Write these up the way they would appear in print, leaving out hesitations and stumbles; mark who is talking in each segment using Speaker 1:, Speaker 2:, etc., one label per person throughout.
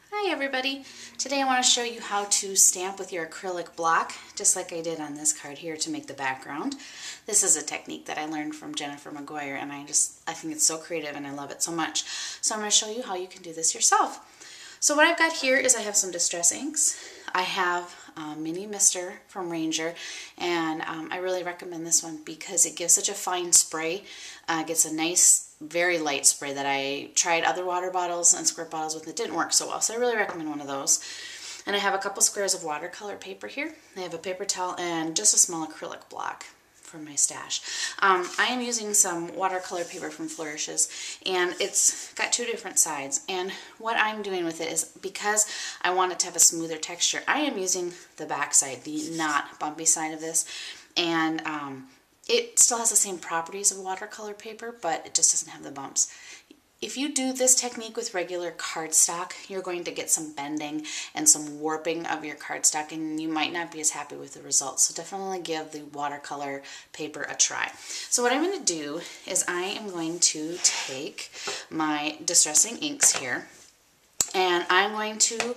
Speaker 1: Hi everybody! Today I want to show you how to stamp with your acrylic block, just like I did on this card here to make the background. This is a technique that I learned from Jennifer McGuire, and I think it's so creative and I love it so much. So I'm going to show you how you can do this yourself. So what I've got here is I have some distress inks. I have Mini Mister from Ranger, and I really recommend this one because it gives such a fine spray. It gets a nice very light spray that I tried other water bottles and squirt bottles with. It didn't work so well, so I really recommend one of those. And I have a couple squares of watercolor paper here. I have a paper towel and just a small acrylic block from my stash. I am using some watercolor paper from Flourishes, and it's got two different sides. And what I'm doing with it is, because I want it to have a smoother texture, I am using the back side, the not bumpy side of this. And it still has the same properties of watercolor paper, but it just doesn't have the bumps. If you do this technique with regular cardstock, you're going to get some bending and some warping of your cardstock, and you might not be as happy with the results. So definitely give the watercolor paper a try. So what I'm going to do is I am going to take my distressing inks here, and I'm going to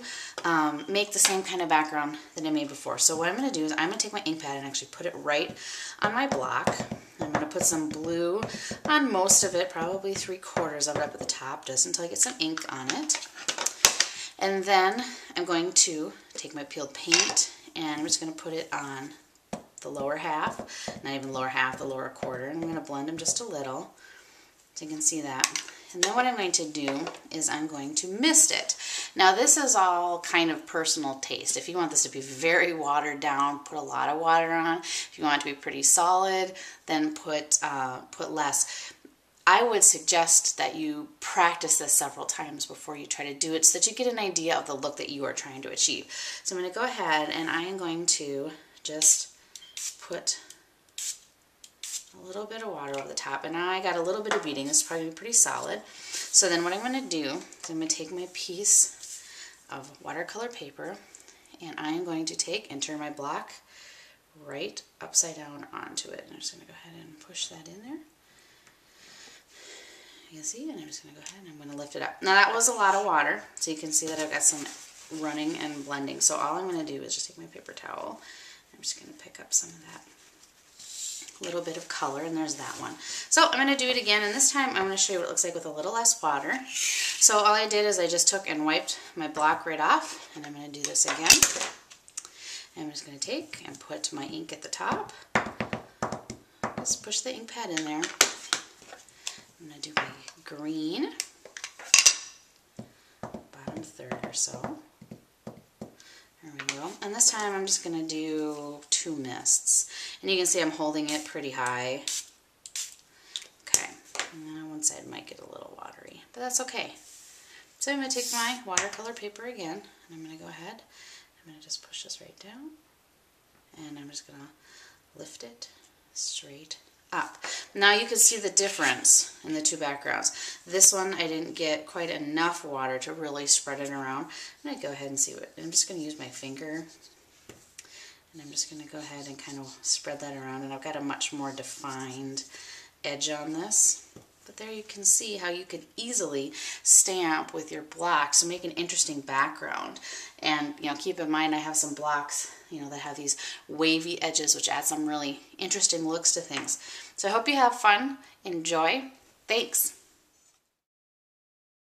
Speaker 1: make the same kind of background that I made before. So what I'm going to do is I'm going to take my ink pad and actually put it right on my block. I'm going to put some blue on most of it, probably 3/4 of it up at the top, just until I get some ink on it. And then I'm going to take my peeled paint and I'm just going to put it on the lower half, not even the lower half, the lower quarter, and I'm going to blend them just a little so you can see that. And then what I'm going to do is I'm going to mist it. Now this is all kind of personal taste. If you want this to be very watered down, put a lot of water on. If you want it to be pretty solid, then put less. I would suggest that you practice this several times before you try to do it so that you get an idea of the look that you are trying to achieve. So I'm going to go ahead and I am going to just put a little bit of water over the top, and I got a little bit of beading. This is probably pretty solid. So then what I'm going to do is I'm going to take my piece of watercolor paper and I am going to take and turn my block right upside down onto it. And I'm just going to go ahead and push that in there. You can see, and I'm just going to go ahead and I'm going to lift it up. Now that was a lot of water, so you can see that I've got some running and blending. So all I'm going to do is just take my paper towel. I'm just going to pick up some of that little bit of color, and there's that one. So I'm going to do it again, and this time I'm going to show you what it looks like with a little less water. So all I did is I just took and wiped my block right off, and I'm going to do this again. And I'm just going to take and put my ink at the top. Just push the ink pad in there. I'm going to do my green, bottom third or so. There we go. And this time I'm just going to do 2 mists. And you can see I'm holding it pretty high. Okay. And then on one side might get a little watery, but that's okay. So I'm going to take my watercolor paper again, and I'm going to go ahead. I'm going to just push this right down. And I'm just going to lift it straight up. Now you can see the difference in the two backgrounds. This one I didn't get quite enough water to really spread it around. I'm going to go ahead and see what, I'm just going to use my finger, and I'm just going to go ahead and kind of spread that around, and I've got a much more defined edge on this. But there you can see how you could easily stamp with your blocks to make an interesting background. And keep in mind I have some blocks that have these wavy edges, which add some really interesting looks to things. So I hope you have fun. Enjoy. Thanks.